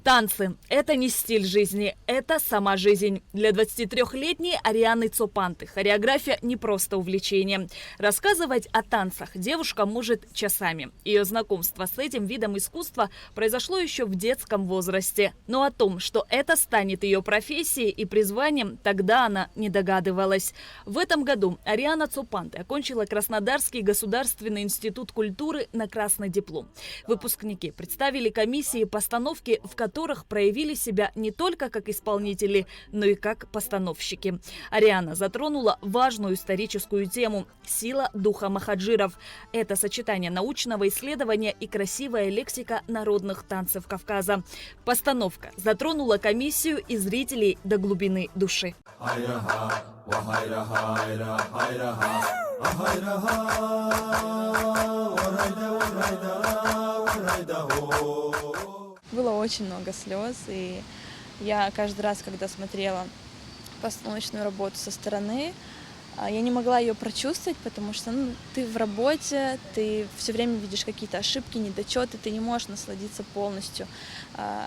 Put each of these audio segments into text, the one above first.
Танцы – это не стиль жизни, это сама жизнь. Для 23-летней Арианы Цопанты хореография не просто увлечение. Рассказывать о танцах девушка может часами. Ее знакомство с этим видом искусства произошло еще в детском возрасте. Но о том, что это станет ее профессией и призванием, тогда она не догадывалась. В этом году Ариана Цопанты окончила Краснодарский государственный институт культуры на красный диплом. Выпускники представили комиссии постановки, в которых проявили себя не только как исполнители, но и как постановщики. Ариана затронула важную историческую тему – сила духа махаджиров. Это сочетание научного исследования и красивая лексика народных танцев Кавказа. Постановка затронула комиссию и зрителей до глубины души. Было очень много слез, и я каждый раз, когда смотрела постановочную работу со стороны, я не могла ее прочувствовать, потому что ты в работе, ты все время видишь какие-то ошибки, недочеты, ты не можешь насладиться полностью.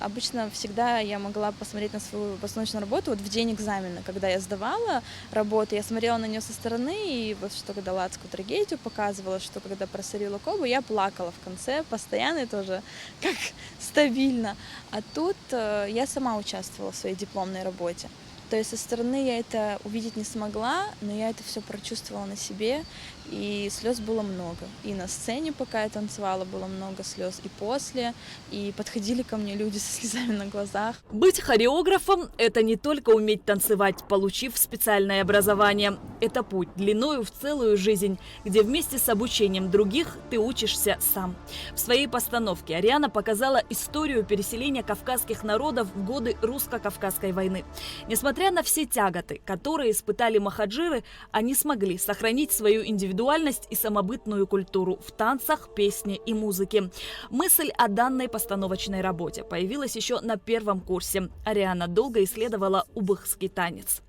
Обычно всегда я могла посмотреть на свою постановочную работу вот в день экзамена, когда я сдавала работу, я смотрела на нее со стороны, и вот что когда Ладскую трагедию показывала, что когда про Сарию Лакобу, я плакала в конце, постоянно и тоже как стабильно. А тут я сама участвовала в своей дипломной работе. То есть со стороны я это увидеть не смогла, но я это все прочувствовала на себе, и слез было много. И на сцене, пока я танцевала, было много слез, и после, и подходили ко мне люди со слезами на глазах. Быть хореографом – это не только уметь танцевать, получив специальное образование. Это путь длиною в целую жизнь, где вместе с обучением других ты учишься сам. В своей постановке Ариана показала историю переселения кавказских народов в годы русско-кавказской войны. Несмотря на все тяготы, которые испытали махаджиры, они смогли сохранить свою индивидуальность и самобытную культуру в танцах, песне и музыке. Мысль о данной постановочной работе появилась еще на первом курсе. Ариана долго исследовала убыхский танец.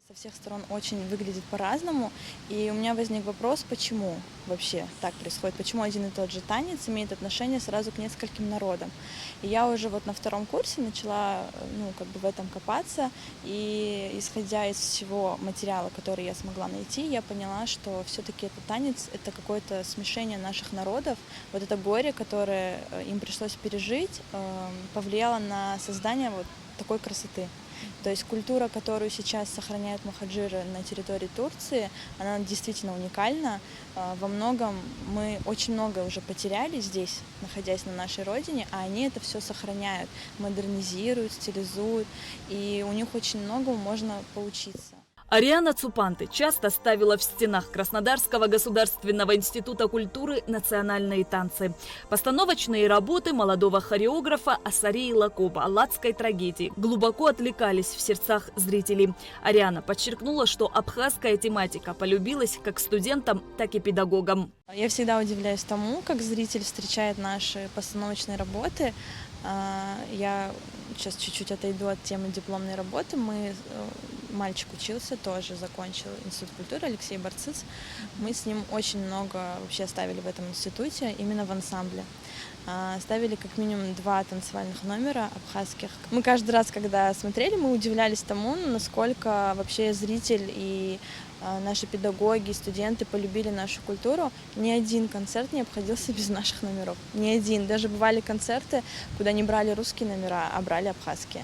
Со всех сторон очень выглядит по-разному, и у меня возник вопрос, почему вообще так происходит, почему один и тот же танец имеет отношение сразу к нескольким народам. И я уже вот на втором курсе начала в этом копаться, и исходя из всего материала, который я смогла найти, я поняла, что все-таки этот танец – это какое-то смешение наших народов. Вот это горе, которое им пришлось пережить, повлияло на создание вот такой красоты. То есть культура, которую сейчас сохраняют махаджиры на территории Турции, она действительно уникальна. Во многом мы очень много уже потеряли здесь, находясь на нашей родине, а они это все сохраняют, модернизируют, стилизуют, и у них очень многому можно поучиться. Ариана Цопанты часто ставила в стенах Краснодарского государственного института культуры национальные танцы. Постановочные работы молодого хореографа о Сарии Лакобу, о Ладской трагедии глубоко откликались в сердцах зрителей. Ариана подчеркнула, что абхазская тематика полюбилась как студентам, так и педагогам. Я всегда удивляюсь тому, как зритель встречает наши постановочные работы. Я сейчас чуть-чуть отойду от темы дипломной работы. Мальчик учился, тоже закончил институт культуры, Алексей Барциц. Мы с ним очень много вообще ставили в этом институте, именно в ансамбле. Ставили как минимум 2 танцевальных номера абхазских. Мы каждый раз, когда смотрели, мы удивлялись тому, насколько вообще зритель и наши педагоги, студенты полюбили нашу культуру. Ни один концерт не обходился без наших номеров. Ни один. Даже бывали концерты, куда не брали русские номера, а брали абхазские.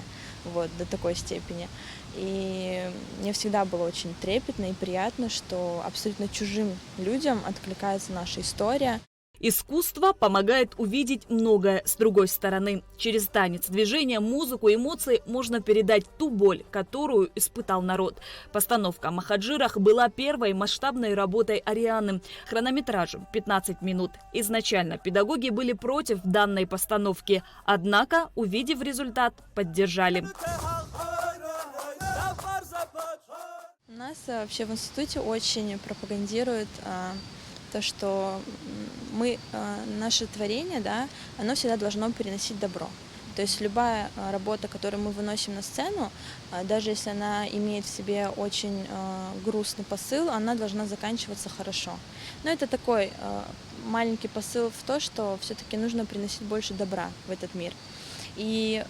Вот, до такой степени. И мне всегда было очень трепетно и приятно, что абсолютно чужим людям откликается наша история. Искусство помогает увидеть многое с другой стороны. Через танец, движение, музыку, эмоции можно передать ту боль, которую испытал народ. Постановка о махаджирах была первой масштабной работой Арианы. Хронометражем 15 минут. Изначально педагоги были против данной постановки, однако, увидев результат, поддержали. У нас вообще в институте очень пропагандируют то, что наше творение, да, оно всегда должно переносить добро. То есть любая работа, которую мы выносим на сцену, даже если она имеет в себе очень грустный посыл, она должна заканчиваться хорошо. Но это такой маленький посыл в то, что все-таки нужно приносить больше добра в этот мир. И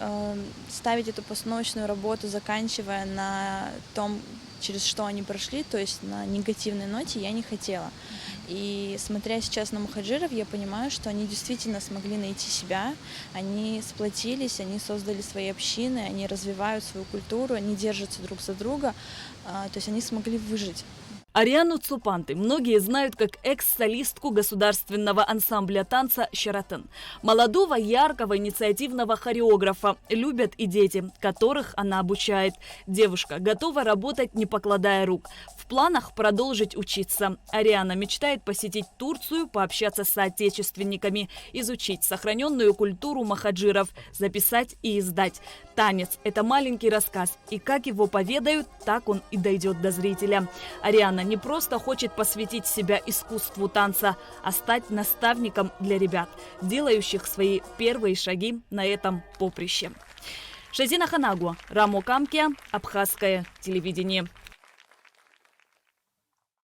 ставить эту постановочную работу, заканчивая на том, через что они прошли, то есть на негативной ноте, я не хотела. И смотря сейчас на мухаджиров, я понимаю, что они действительно смогли найти себя, они сплотились, они создали свои общины, они развивают свою культуру, они держатся друг за друга, то есть они смогли выжить. Ариану Цупанты многие знают как экс-солистку государственного ансамбля танца «Шаратен». Молодого, яркого, инициативного хореографа любят и дети, которых она обучает. Девушка готова работать, не покладая рук. В планах продолжить учиться. Ариана мечтает посетить Турцию, пообщаться с соотечественниками, изучить сохраненную культуру махаджиров, записать и издать. Танец – это маленький рассказ, и как его поведают, так он и дойдет до зрителя. Ариана не просто хочет посвятить себя искусству танца, а стать наставником для ребят, делающих свои первые шаги на этом поприще. Шазина Ханагуа, Рамо Камкия, Абхазское телевидение.